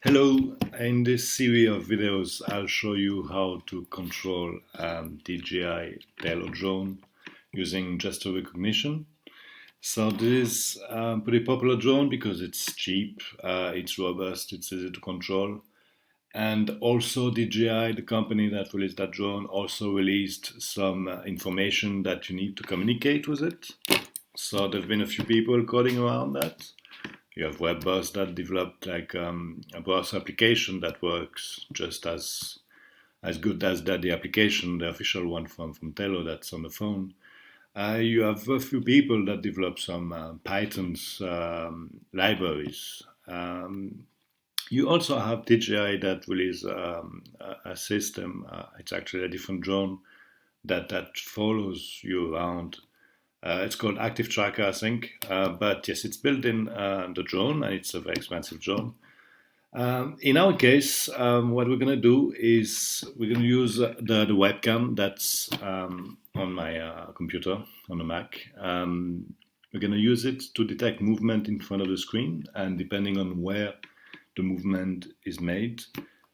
Hello, in this series of videos I'll show you how to control DJI Tello drone using gesture recognition. So this is a pretty popular drone because it's cheap, it's robust, it's easy to control. And also DJI, the company that released that drone, also released some information that you need to communicate with it. So there have been a few people coding around that. You have WebBoss that developed like a browser application that works just as good as the application, the official one from Tello that's on the phone. You have a few people that develop some Python's libraries. You also have DJI that release a system. It's actually a different drone that follows you around. It's called Active Tracker, I think. But yes, it's built in the drone, and it's a very expensive drone. In our case, what we're going to do is we're going to use the webcam that's on my computer, on the Mac. We're going to use it to detect movement in front of the screen, and depending on where the movement is made,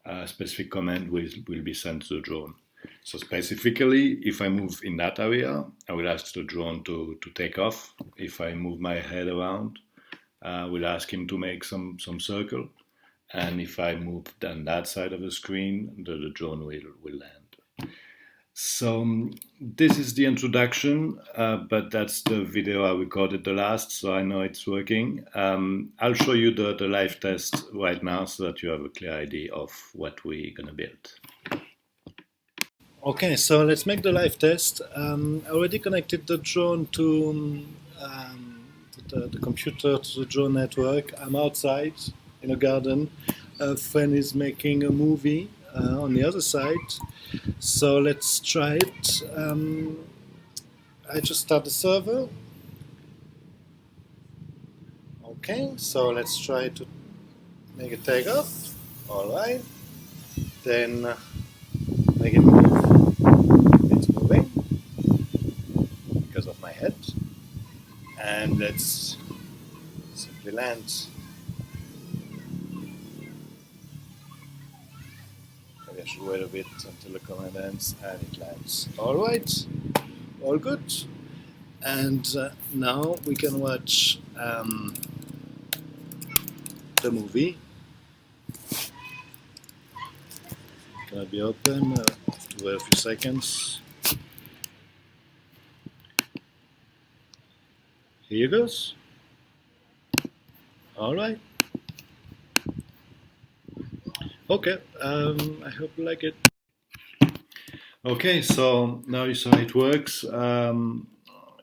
a specific command will be sent to the drone. So specifically, if I move in that area, I will ask the drone to take off. If I move my head around, I will ask him to make some circle. And if I move on that side of the screen, the drone will land. So this is the introduction, but that's the video I recorded the last, so I know it's working. I'll show you the live test right now so that you have a clear idea of what we're going to build. Okay, so let's make the live test. I already connected the drone to the computer, to the drone network. I'm outside in a garden. A friend is making a movie on the other side. So let's try it. I just start the server. Okay, so let's try to make a takeoff. All right. Then make it move. It's moving because of my head. And let's simply land. Maybe I should wait a bit until the command ends, and it lands. All right, all good. And now we can watch the movie. Can it be open? I have to wait a few seconds. Here you goes. All right. Okay, I hope you like it. Okay, so now you saw it works.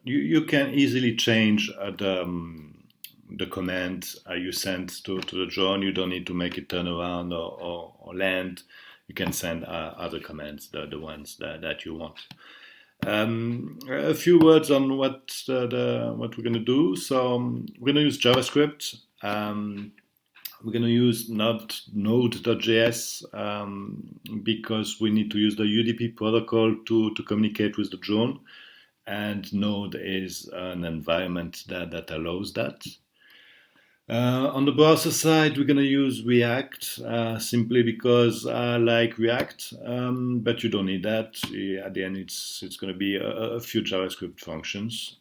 You can easily change the command you send to the drone. You don't need to make it turn around or land. You can send other commands, the ones that you want. A few words on what we're going to do. So we're going to use JavaScript. We're going to use not Node.js because we need to use the UDP protocol to communicate with the drone, and Node is an environment that allows that. On the browser side, we're going to use React simply because I like React, but you don't need that. At the end, it's going to be a few JavaScript functions.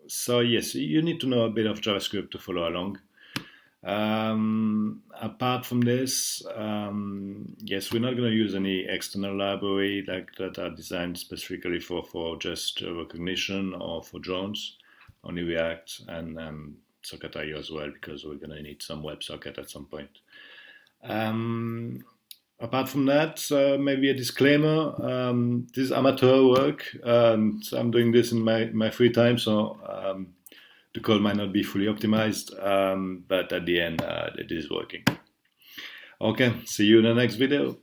So yes, you need to know a bit of JavaScript to follow along. Apart from this, yes, we're not going to use any external library like that are designed specifically for just recognition or for drones. Only React and Socket.io as well, because we're going to need some WebSocket at some point. Apart from that, maybe a disclaimer. This is amateur work. So I'm doing this in my free time, so the code might not be fully optimized, but at the end, it is working. Okay, see you in the next video.